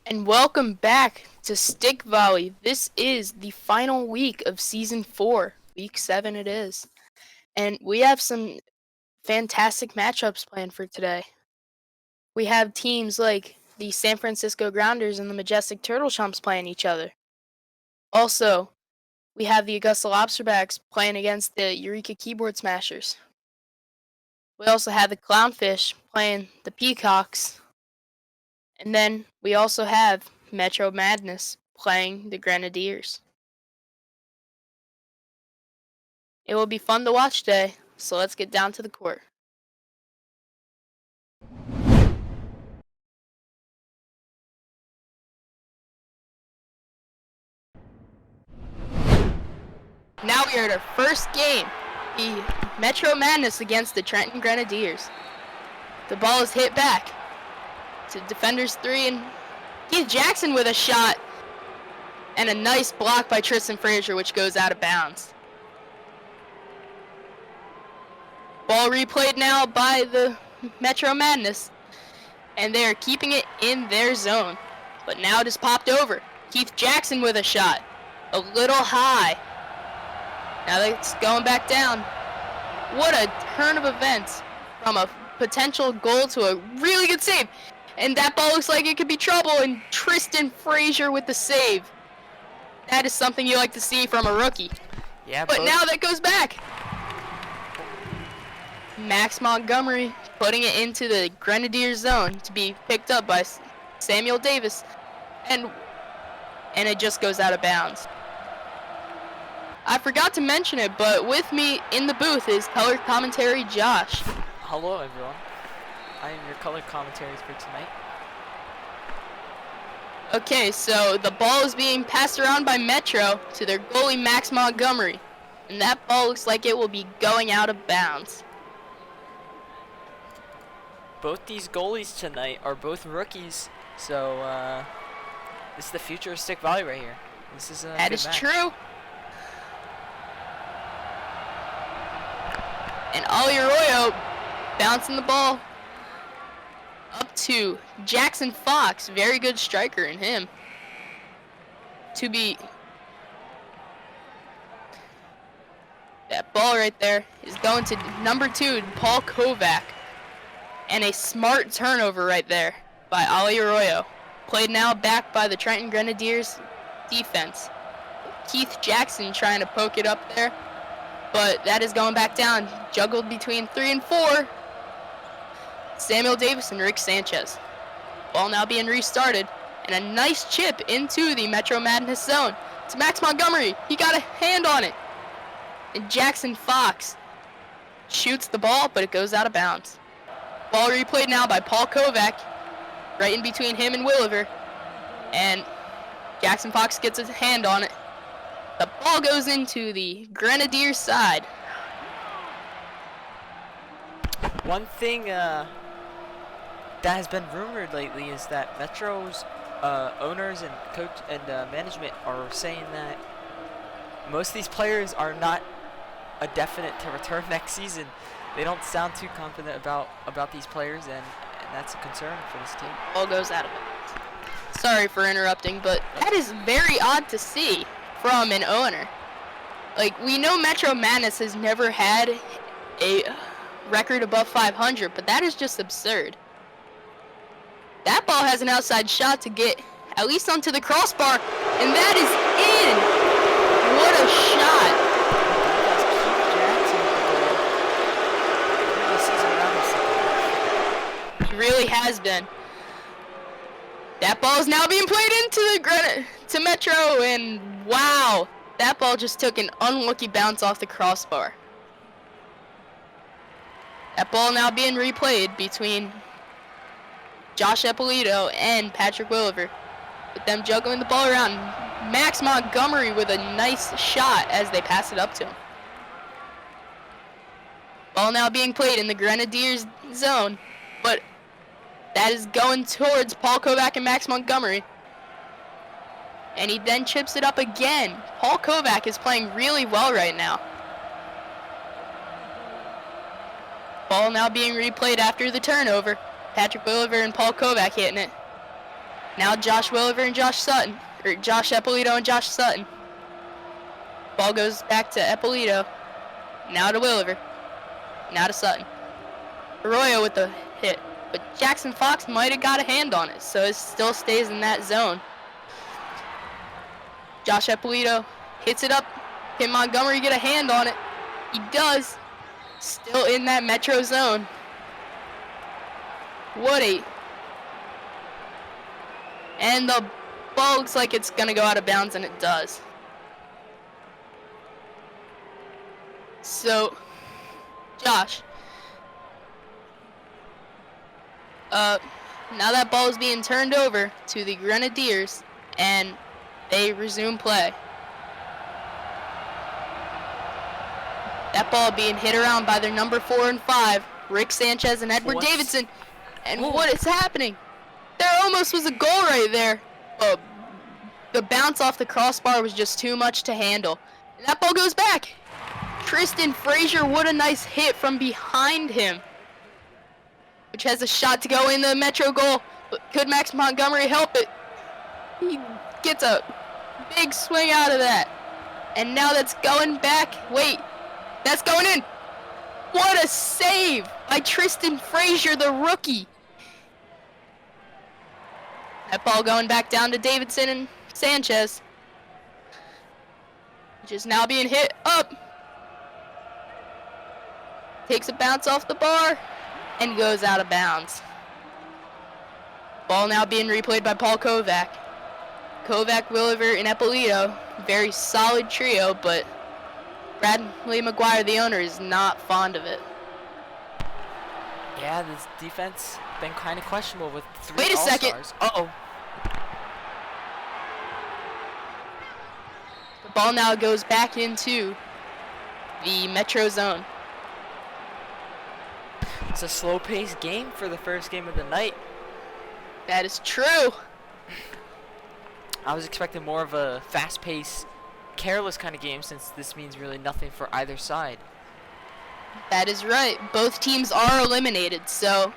And welcome back to Stick Volley. This is the final week of Season 4. Week 7 it is. And we have some fantastic matchups planned for today. We have teams like the San Francisco Grounders and the Majestic Turtle Chumps playing each other. Also, we have the Augusta Lobsterbacks playing against the Eureka Keyboard Smashers. We also have the Clownfish playing the Peacocks. And then we also have Metro Madness playing the Grenadiers. It will be fun to watch today, so let's get down to the court. Now we are at our first game, the Metro Madness against the Trenton Grenadiers. The ball is hit back to defenders 3, and Keith Jackson with a shot, and a nice block by Tristan Frazier, which goes out of bounds. Ball replayed now by the Metro Madness, and they are keeping it in their zone. But now it is popped over. Keith Jackson with a shot, a little high. Now it's going back down. What a turn of events from a potential goal to a really good save. And that ball looks like it could be trouble, and Tristan Frazier with the save. That is something you like to see from a rookie. Yeah, but now that goes back. Max Montgomery putting it into the Grenadiers zone to be picked up by Samuel Davis. And it just goes out of bounds. I forgot to mention it, but with me in the booth is color commentary Josh. Hello everyone. I am your color commentaries for tonight. Okay, so the ball is being passed around by Metro to their goalie Max Montgomery. And that ball looks like it will be going out of bounds. Both these goalies tonight are both rookies, so this is the future of Stick Volley right here. This is a That is match. true. And Ali Arroyo bouncing the ball up to Jackson Fox. Very good striker in him. That ball right there is going to number 2, Paul Kovac. And a smart turnover right there by Ali Arroyo. Played now back by the Trenton Grenadiers defense. Keith Jackson trying to poke it up there. But that is going back down. Juggled between 3 and 4. Samuel Davis and Rick Sanchez. Ball now being restarted. And a nice chip into the Metro Madness zone. It's Max Montgomery. He got a hand on it. And Jackson Fox shoots the ball, but it goes out of bounds. Ball replayed now by Paul Kovac. Right in between him and Williver. And Jackson Fox gets his hand on it. The ball goes into the Grenadiers side. One thing that has been rumored lately is that Metro's owners and coach and management are saying that most of these players are not a definite to return next season. They don't sound too confident about these players, and that's a concern for this team. Ball goes out of bounds. Sorry for interrupting, but that is very odd to see from an owner. Like, we know Metro Madness has never had a record above 500, but that is just absurd. That ball has an outside shot to get at least onto the crossbar, and that is in. What a shot. He really has been. That ball is now being played into to Metro, and wow, that ball just took an unlucky bounce off the crossbar. That ball now being replayed between Josh Eppolito and Patrick Williver, with them juggling the ball around. Max Montgomery with a nice shot as they pass it up to him. Ball now being played in the Grenadiers zone, but that is going towards Paul Kovac and Max Montgomery. And he then chips it up again. Paul Kovac is playing really well right now. Ball now being replayed after the turnover. Patrick Williver and Paul Kovac hitting it. Now Josh Williver and Josh Sutton. Or Josh Eppolito and Josh Sutton. Ball goes back to Eppolito. Now to Williver. Now to Sutton. Arroyo with the hit. But Jackson Fox might have got a hand on it, so it still stays in that zone. Josh Eppolito hits it up. Can Montgomery get a hand on it? He does. Still in that metro zone. Woody. And the ball looks like it's going to go out of bounds, and it does. So, Josh. Now that ball is being turned over to the Grenadiers, and they resume play. That ball being hit around by their number 4 and 5, Rick Sanchez and Edward Davidson. And what is happening? There almost was a goal right there. The bounce off the crossbar was just too much to handle. And that ball goes back. Tristan Frazier, what a nice hit from behind him, which has a shot to go in the Metro goal. But could Max Montgomery help it? He gets a big swing out of that. And now that's going back. Wait, that's going in. What a save by Tristan Frazier, the rookie. That ball going back down to Davidson and Sanchez, which is now being hit up. Takes a bounce off the bar and goes out of bounds. Ball now being replayed by Paul Kovac. Kovac, Williver, and Eppolito. Very solid trio, but Bradley McGuire, the owner, is not fond of it. Yeah, this defense been kind of questionable with 3 Wait a All-Stars. second. Uh-oh. The ball now goes back into the Metro zone. It's a slow-paced game for the first game of the night. That is true. I was expecting more of a fast-paced, careless kind of game, since this means really nothing for either side. That is right. Both teams are eliminated, so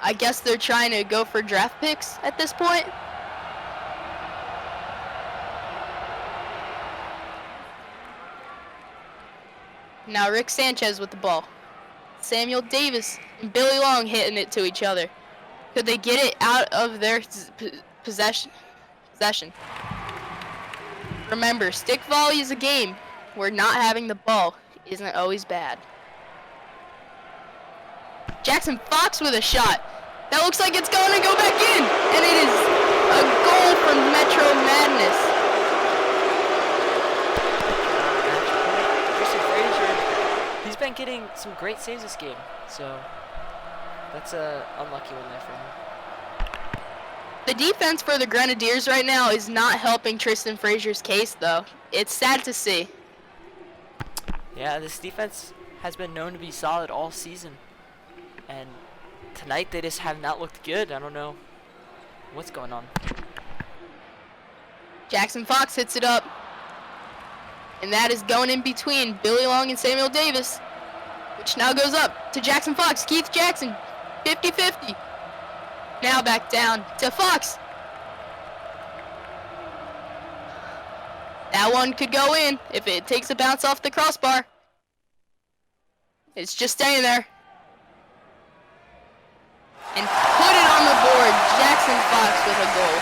I guess they're trying to go for draft picks at this point. Now Rick Sanchez with the ball. Samuel Davis and Billy Long hitting it to each other. Could they get it out of their possession? Remember, stick volley is a game where not having the ball isn't always bad. Jackson Fox with a shot. That looks like it's going to go back in. And it is a goal from Metro Madness. Tristan Frazier, he's been getting some great saves this game, so that's a unlucky one there for him. The defense for the Grenadiers right now is not helping Tristan Frazier's case, though. It's sad to see. Yeah, this defense has been known to be solid all season, and tonight they just have not looked good. I don't know what's going on. Jackson Fox hits it up, and that is going in between Billy Long and Samuel Davis, which now goes up to Jackson Fox. Keith Jackson, 50-50. Now back down to Fox. That one could go in if it takes a bounce off the crossbar. It's just staying there. And put it on the board. Jackson Fox with a goal.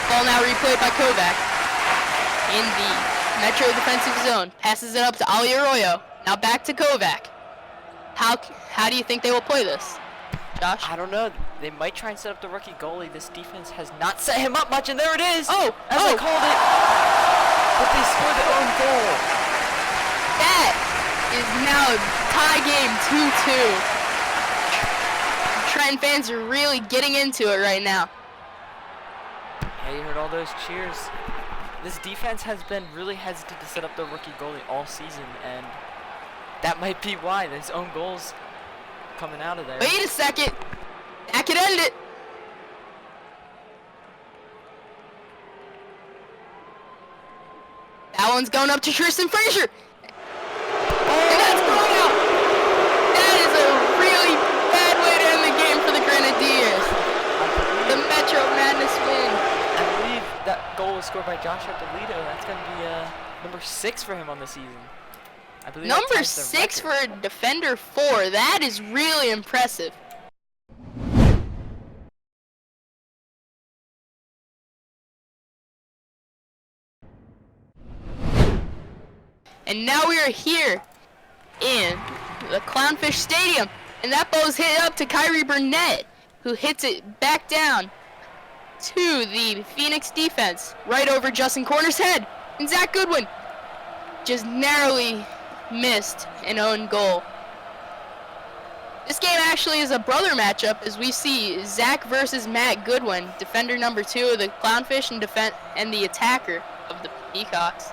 Ball now replayed by Kovac in the Metro defensive zone. Passes it up to Ali Arroyo. Now back to Kovac. How do you think they will play this, Josh? I don't know. They might try and set up the rookie goalie. This defense has not set him up much, and there it is! Oh! I called it! But they scored their own goal. That is now a tie game 2-2. Trenton fans are really getting into it right now. Yeah, you heard all those cheers. This defense has been really hesitant to set up the rookie goalie all season, and that might be why. There's own goals coming out of there. Wait a second. That could end it. That one's going up to Tristan Frazier. And that's going out. That is a really bad way to end the game for the Grenadiers. I believe goal scored by Joshua Polito. That's going to be number 6 for him on the season. I believe Number 6 for a defender 4. That is really impressive. And now we are here in the Clownfish Stadium. And that ball's hit up to Kyrie Burnett, who hits it back down to the Phoenix defense, right over Justin Corner's head. And Zach Goodwin just narrowly missed an own goal. This game actually is a brother matchup, as we see Zach versus Matt Goodwin, defender number 2 of the Clownfish and the attacker of the Peacocks.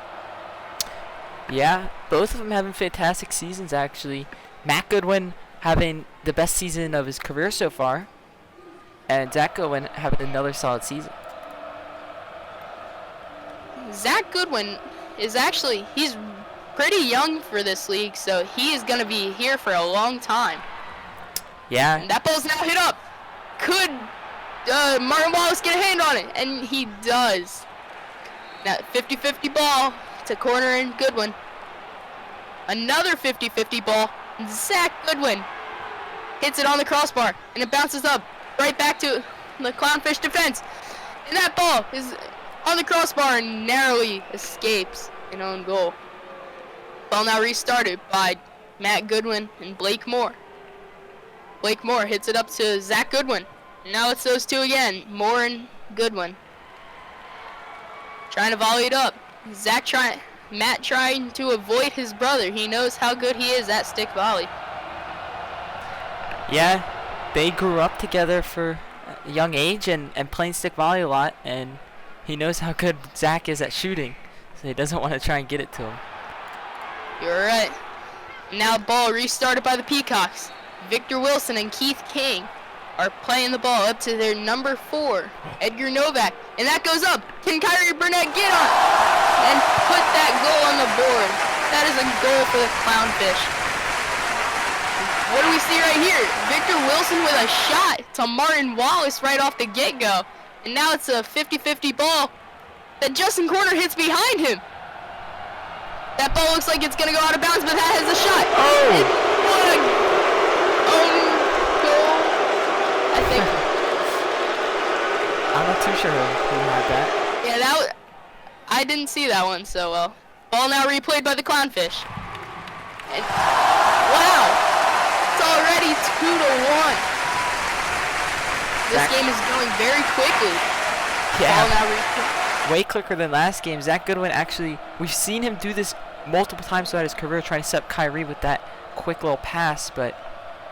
Yeah, both of them having fantastic seasons, actually. Matt Goodwin having the best season of his career so far, and Zach Goodwin having another solid season. Zach Goodwin is he's pretty young for this league, so he is going to be here for a long time. Yeah. And that ball's now hit up. Could Martin Wallace get a hand on it? And he does. Now 50-50 ball to Corner and Goodwin. Another 50-50 ball. Zach Goodwin hits it on the crossbar, and it bounces up right back to the Clownfish defense. And that ball is on the crossbar and narrowly escapes an own goal. Ball now restarted by Matt Goodwin and Blake Moore. Blake Moore hits it up to Zach Goodwin. And now it's those two again, Moore and Goodwin. Trying to volley it up. Matt trying to avoid his brother. He knows how good he is at stick volley. Yeah, they grew up together for a young age and playing stick volley a lot, and he knows how good Zach is at shooting, so he doesn't want to try and get it to him. You're right. Now ball restarted by the Peacocks. Victor Wilson and Keith King are playing the ball up to their number 4, Edgar Novak. And that goes up. Can Kyrie Burnett get on and put that goal on the board? That is a goal for the Clownfish. What do we see right here? Victor Wilson with a shot to Martin Wallace right off the get-go. And now it's a 50-50 ball that Justin Corner hits behind him. That ball looks like it's going to go out of bounds, but that has a shot. Oh! And what a own goal, I think. I'm not too sure who had that. Yeah, I didn't see that one so well. Ball now replayed by the Clownfish. And, wow! It's already 2-1. This game is going very quickly. Yeah. Ball now replayed. Way quicker than last game. Zach Goodwin actually, we've seen him do this multiple times throughout his career, trying to set up Kyrie with that quick little pass, but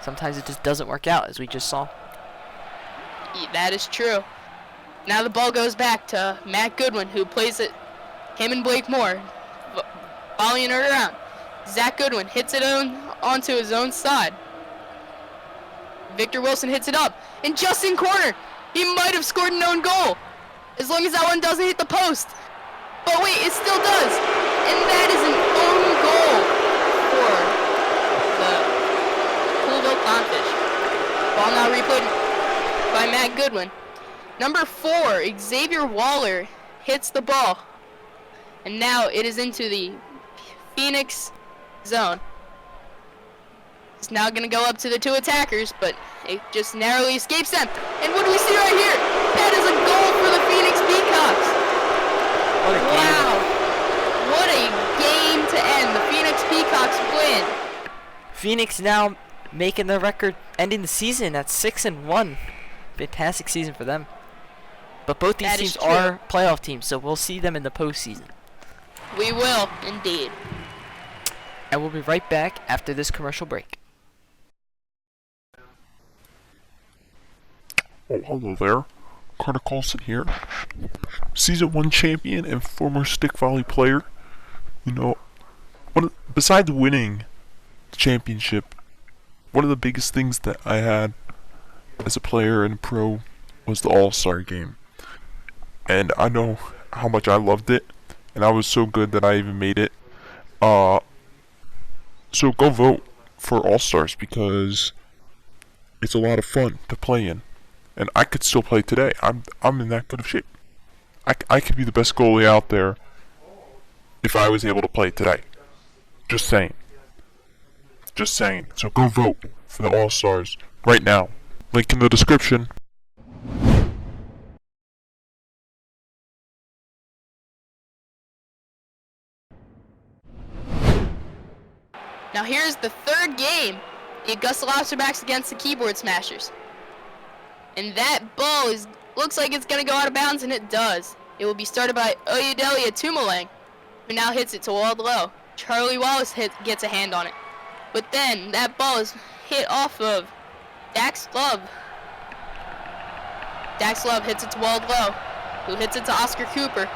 sometimes it just doesn't work out, as we just saw. Yeah, that is true. Now the ball goes back to Matt Goodwin, who plays it, him and Blake Moore, volleying it around. Zach Goodwin hits it onto his own side. Victor Wilson hits it up. And Justin Corner, he might have scored an own goal, as long as that one doesn't hit the post. But wait, it still does. And that is an own goal for the Coolville Clownfish. Ball now replayed by Matt Goodwin. Number 4, Xavier Waller hits the ball. And now it is into the Phoenix zone. It's now going to go up to the 2 attackers, but it just narrowly escapes them. And what do we see right here? That is a goal for the Phoenix Peacocks. What a game. Wow. What a game to end. The Phoenix Peacocks win. Phoenix now making their record, ending the season at 6-1. Fantastic season for them. But both these teams are playoff teams, so we'll see them in the postseason. We will, indeed. And we'll be right back after this commercial break. Oh, hello there. Carter Carlson here. Season 1 champion and former stick volley player. You know, besides winning the championship, one of the biggest things that I had as a player and pro was the All-Star game. And I know how much I loved it, and I was so good that I even made it. So go vote for All-Stars, because it's a lot of fun to play in. And I could still play today. I'm in that good of shape. I could be the best goalie out there if I was able to play today. Just saying. Just saying. So go vote for the All-Stars right now. Link in the description. Now here's the third game. The Augusta Lobsterbacks against the Keyboard Smashers. And that ball looks like it's going to go out of bounds, and it does. It will be started by Oyudelia Tumalang, who now hits it to walled low. Charlie Wallace gets a hand on it. But then that ball is hit off of Dax Love. Dax Love hits it to walled low, who hits it to Oscar Cooper.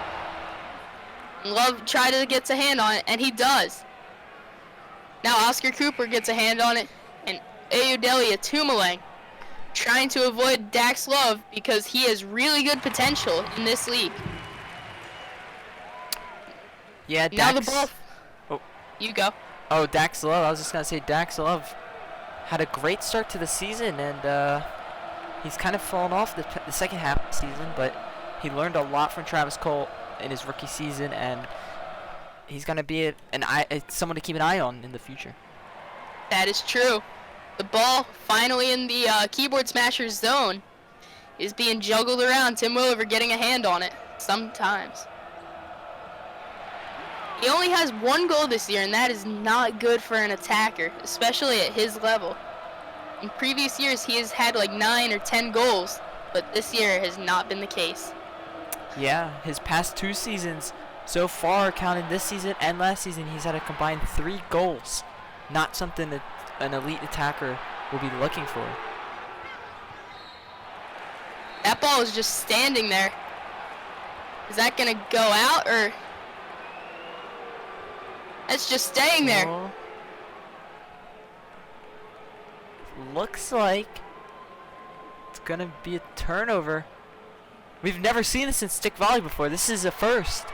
Love tried to get a hand on it, and he does. Now Oscar Cooper gets a hand on it, and Oyudelia Tumalang trying to avoid Dax Love because he has really good potential in this league. Yeah, Dax. Now the ball. Oh. You go. Oh, Dax Love. I was just going to say Dax Love had a great start to the season, and he's kind of fallen off the second half of the season, but he learned a lot from Travis Cole in his rookie season, and he's going to be someone to keep an eye on in the future. That is true. The ball finally in the Keyboard Smashers zone is being juggled around. Tim Williver getting a hand on it sometimes. He only has one goal this year, and that is not good for an attacker, especially at his level. In previous years, he has had like 9 or 10 goals, but this year has not been the case. Yeah, his past 2 seasons so far, counting this season and last season, he's had a combined 3 goals. Not something that an elite attacker will be looking for. That ball is just standing there. Is that going to go out, or? It's just staying there. Well, looks like it's going to be a turnover. We've never seen this in stick volley before. This is a first.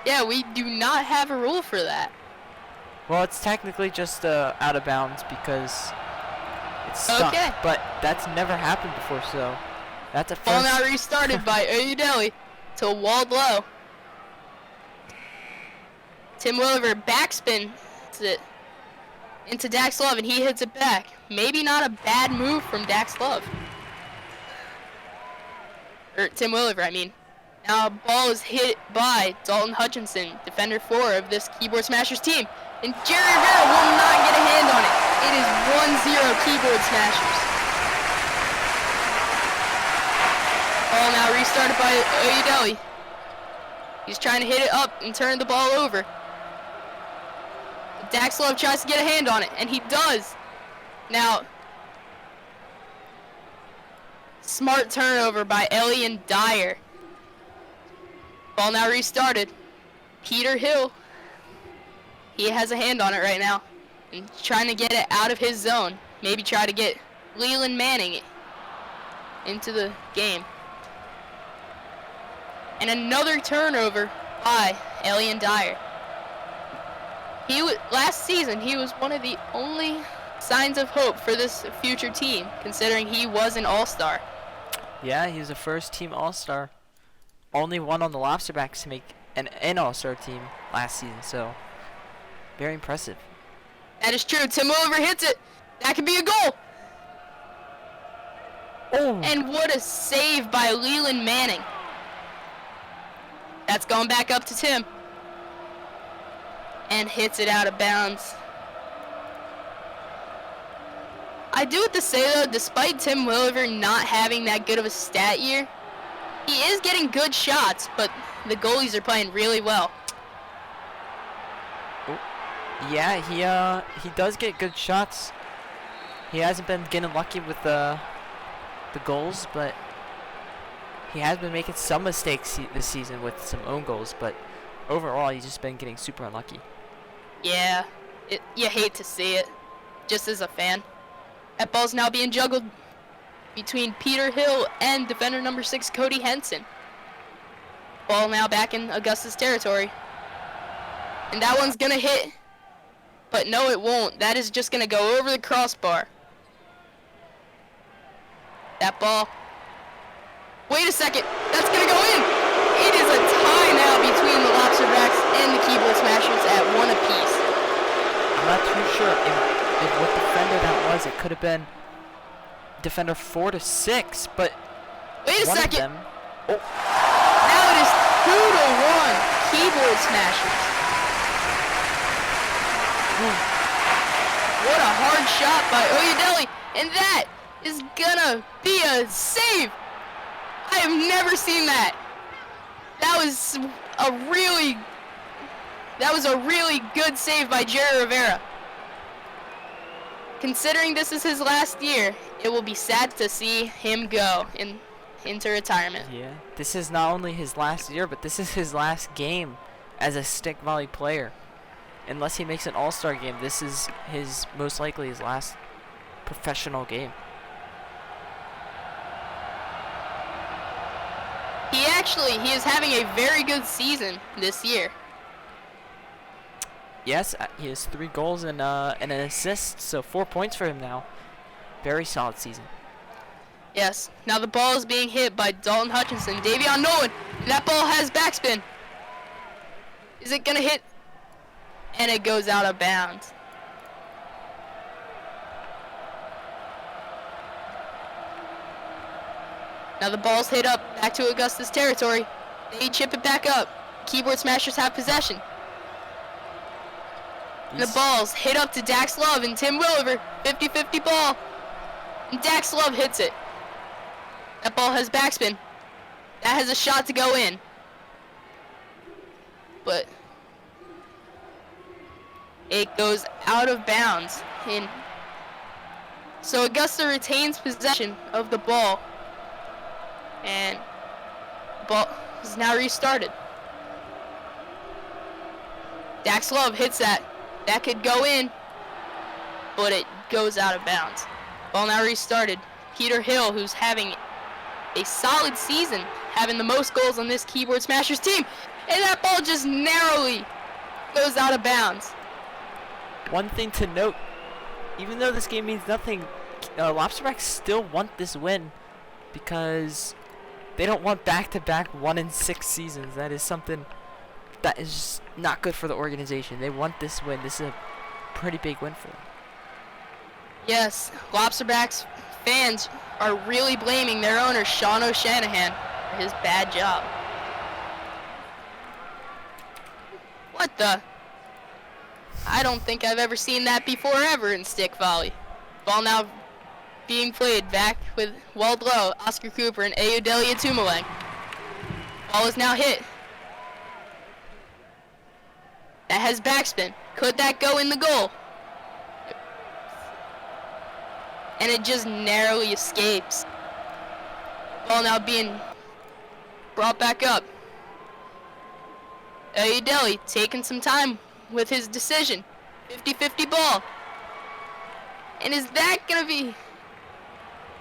Yeah, we do not have a rule for that. Well, it's technically just out of bounds because it's stuck. Okay. But that's never happened before, so that's a first. Ball now restarted by Oyudelia to walled low. Tim Williver backspin it into Dax Love, and he hits it back. Maybe not a bad move from Dax Love. Or Tim Williver, I mean. Now ball is hit by Dalton Hutchinson, defender 4 of this Keyboard Smashers team. And Jerry Rivera will not get a hand on it. It is 1-0 Keyboard Smashers. Ball now restarted by Oyudelia. He's trying to hit it up and turn the ball over. Dax Love tries to get a hand on it, and he does. Now, smart turnover by Elian Dyer. Ball now restarted. Peter Hill, he has a hand on it right now, and trying to get it out of his zone. Maybe try to get Leland Manning into the game. And another turnover by Elian Dyer. Last season, he was one of the only signs of hope for this future team, considering he was an all-star. Yeah, he was a first-team all-star. Only one on the Lobsterbacks to make an all-star team last season, so very impressive. That is true. Tim Williver hits it. That could be a goal. Oh! And what a save by Leland Manning. That's going back up to Tim. And hits it out of bounds. I do have to say though, despite Tim Williver not having that good of a stat year, he is getting good shots, but the goalies are playing really well. Oh. Yeah, he does get good shots. He hasn't been getting lucky with the goals, but he has been making some mistakes this season with some own goals, but overall he's just been getting super unlucky. Yeah, you hate to see it, just as a fan. That ball's now being juggled between Peter Hill and defender number 6, Cody Henson. Ball now back in Augusta's territory. And that one's gonna hit, but no it won't. That is just gonna go over the crossbar. That ball. Wait a second, that's gonna go in. It is a could have been defender 4 to 6, but Wait a one second. of them. Oh, Now it is 2-1 keyboard smashers. What a hard shot by Oyedele, and that is gonna be a save. I have never seen that. That was a really good save by Jerry Rivera. Considering this is his last year, it will be sad to see him go into retirement. yeah. This is not only his last year, but this is his last game as a stick volley player. Unless he makes an all-star game, this is most likely his last professional game. He is having a very good season this year. Yes, he has 3 goals and an assist, so 4 points for him now. Very solid season. Yes. Now the ball is being hit by Dalton Hutchinson. Davion Nolan. That ball has backspin. Is it gonna hit? And it goes out of bounds. Now the ball's hit up back to Augusta's territory. They chip it back up. Keyboard Smashers have possession. And the ball's hit up to Dax Love and Tim Williver. 50-50 ball. And Dax Love hits it. That ball has backspin. That has a shot to go in. But it goes out of bounds. So Augusta retains possession of the ball. And the ball is now restarted. Dax Love hits that. That could go in, but it goes out of bounds. Ball now restarted. Peter Hill, who's having a solid season, having the most goals on this Keyboard Smashers team. And that ball just narrowly goes out of bounds. One thing to note, even though this game means nothing, Lobsterbacks still want this win because they don't want back-to-back 1-6 seasons. That is something that is just not good for the organization. They want this win. This is a pretty big win for them. Yes, Lobsterbacks fans are really blaming their owner, Sean O'Shanahan, for his bad job. What the? I don't think I've ever seen that before ever in stick volley. Ball now being played back with Weld Low, Oscar Cooper, and Ayodele Atumaleng. Ball is now hit. That has backspin. Could that go in the goal? And it just narrowly escapes. Ball now being brought back up. Ayodele taking some time with his decision. 50-50 ball. And is that going to be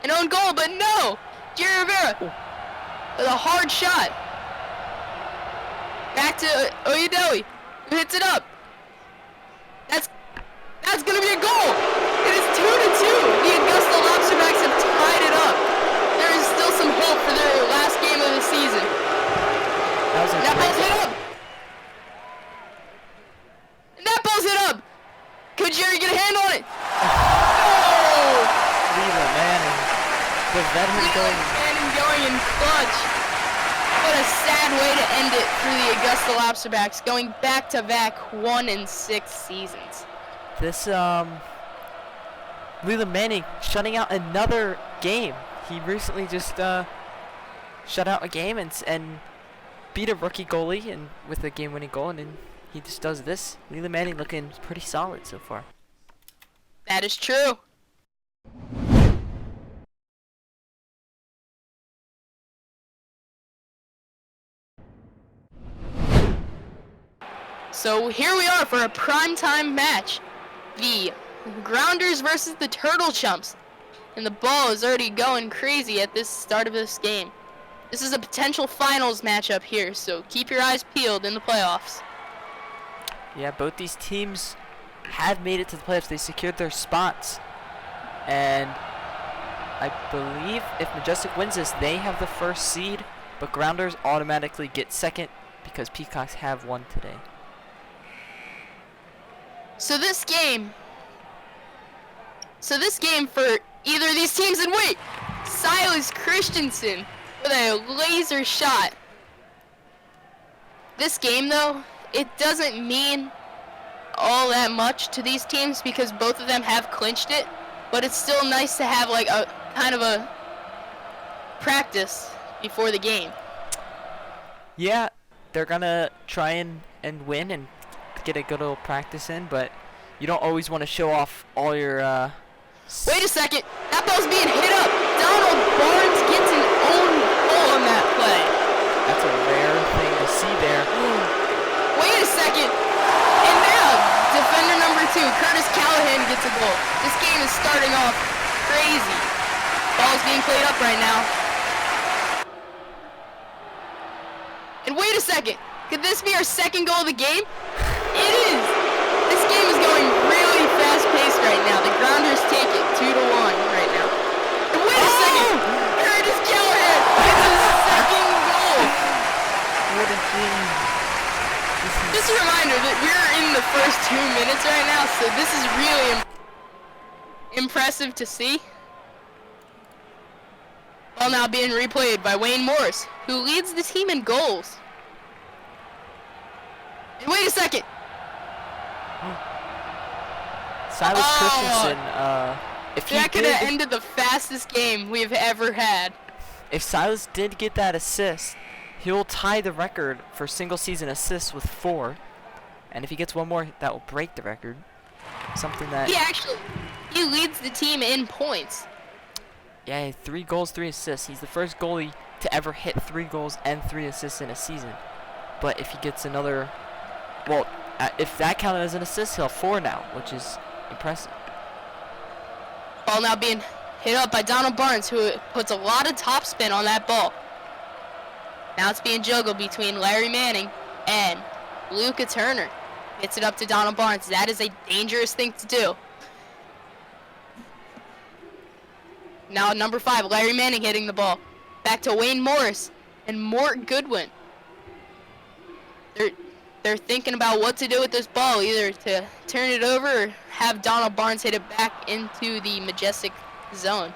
an own goal? But no! Jerry Rivera with a hard shot. Back to Ayodele, who hits it up. That's going to be a goal! It is 2-2. The Augusta Lobsterbacks have tied it up. There is still some hope for their last game of the season. That ball's hit up. And that ball's hit up. Could Jerry get a hand on it? Oh! Leland Manning. The veteran going in clutch. What a sad way to end it for the Augusta Lobsterbacks, going back-to-back 1-6 seasons. This, Leland Manning shutting out another game. He recently just, shut out a game and beat a rookie goalie and with a game-winning goal, and then he just does this. Leland Manning looking pretty solid so far. That is true. So here we are for a primetime match. The Grounders versus the Turtle Chumps. And the ball is already going crazy at this start of this game. This is a potential finals matchup here, so keep your eyes peeled in the playoffs. Yeah, both these teams have made it to the playoffs. They secured their spots. And I believe if Majestic wins this, they have the first seed, but Grounders automatically get second because Peacocks have won today. So this game So this game for either of these teams, and wait, Silas Christensen with a laser shot. This game though, it doesn't mean all that much to these teams because both of them have clinched it, but it's still nice to have like a kind of a practice before the game. Yeah, they're gonna try and win and get a good little practice in, but you don't always want to show off all your Wait a second, that ball's being hit up. Donald Barnes gets an own goal on that play. That's a rare thing to see there. Wait a second, and now defender number 2, Curtis Callahan, gets a goal. This game is starting off crazy. Ball's being played up right now. And wait a second, could this be our second goal of the game? It is. This game is going really fast-paced right now. The Grounders take it 2-1 right now. And wait a second, Curtis Callahan gets his second goal. What a game. Just a reminder that we're in the first 2 minutes right now, so this is really impressive to see. Ball now being replayed by Wayne Morris, who leads the team in goals. And wait a second. Silas Christensen, if he That could have did, ended the fastest game we've ever had. if Silas did get that assist, he will tie the record for single season assists with 4. And if he gets one more, that will break the record. Something that He leads the team in points. Yeah, 3 goals, 3 assists. He's the first goalie to ever hit 3 goals and 3 assists in a season. But if he gets another, well, if that counted as an assist, he'll have 4 now, which is impressive. Ball now being hit up by Donald Barnes, who puts a lot of topspin on that ball. Now it's being juggled between Larry Manning and Luca Turner. Gets it up to Donald Barnes. That is a dangerous thing to do. Now number 5, Larry Manning hitting the ball. Back to Wayne Morris and Mort Goodwin. They're thinking about what to do with this ball, either to turn it over or have Donald Barnes hit it back into the Majestic zone.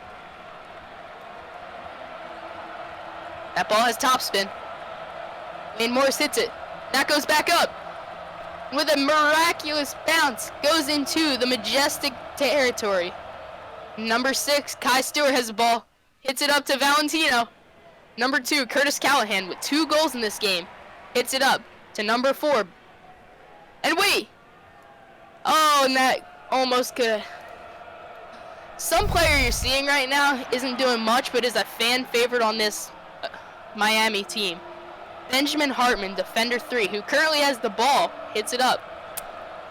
That ball has topspin. Wayne Morris hits it. That goes back up. With a miraculous bounce, goes into the Majestic territory. Number 6, Kai Stewart has the ball. Hits it up to Valentino. Number 2, Curtis Callahan with 2 goals in this game. Hits it up to number 4. And wait! Oh, and that almost could have... Some player you're seeing right now isn't doing much, but is a fan favorite on this Miami team. Benjamin Hartman, defender 3, who currently has the ball, hits it up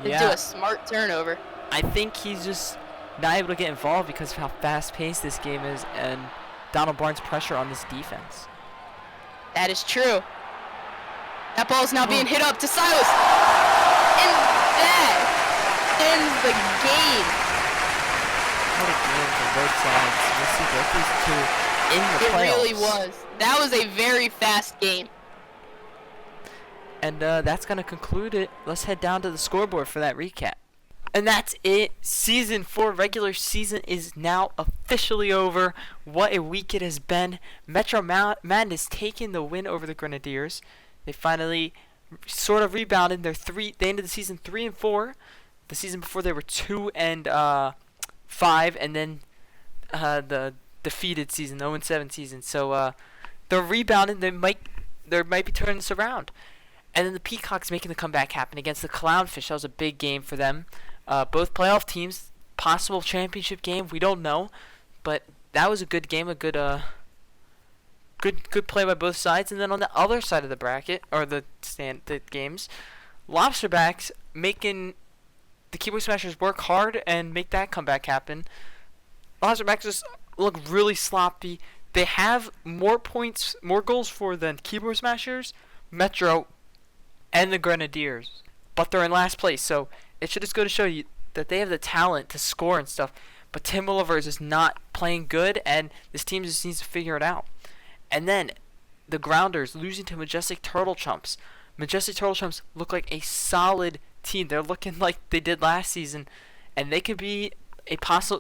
to do a smart turnover. I think he's just not able to get involved because of how fast-paced this game is and Donald Barnes' pressure on this defense. That is true. That ball is now being hit up to Silas. And that ends the game. What a game for both sides. We'll see both these two in the playoffs. It really was. That was a very fast game. And that's going to conclude it. Let's head down to the scoreboard for that recap. And that's it. Season 4 regular season is now officially over. What a week it has been. Metro Madness taking the win over the Grenadiers. They finally sort of rebounded. They ended the season 3-4. The season before they were 2-5, and then the defeated season, 0-7 season. So they're rebounding. They might be turning this around. And then the Peacocks making the comeback happen against the Clownfish. That was a big game for them. Both playoff teams, possible championship game. We don't know, but that was a good game. A good play by both sides. And then on the other side of the bracket, or the games, Lobsterbacks making the Keyboard Smashers work hard and make that comeback happen. Lobsterbacks just look really sloppy. They have more goals for than Keyboard Smashers, Metro, and the Grenadiers, but they're in last place, so it should just go to show you that they have the talent to score and stuff, but Tim Williver is just not playing good, and this team just needs to figure it out. And then, the Grounders losing to Majestic Turtle Chumps. Majestic Turtle Chumps look like a solid team. They're looking like they did last season, and they could be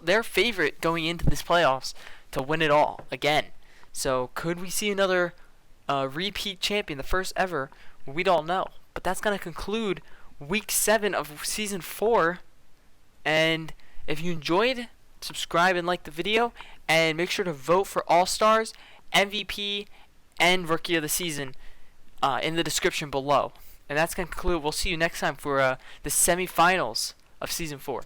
their favorite going into this playoffs to win it all again. So could we see another repeat champion, the first ever? We don't know. But that's going to conclude week 7 of season 4. And if you enjoyed, subscribe and like the video, and make sure to vote for All-Stars, MVP, and Rookie of the Season in the description below. And that's going to conclude. We'll see you next time for the semifinals of season 4.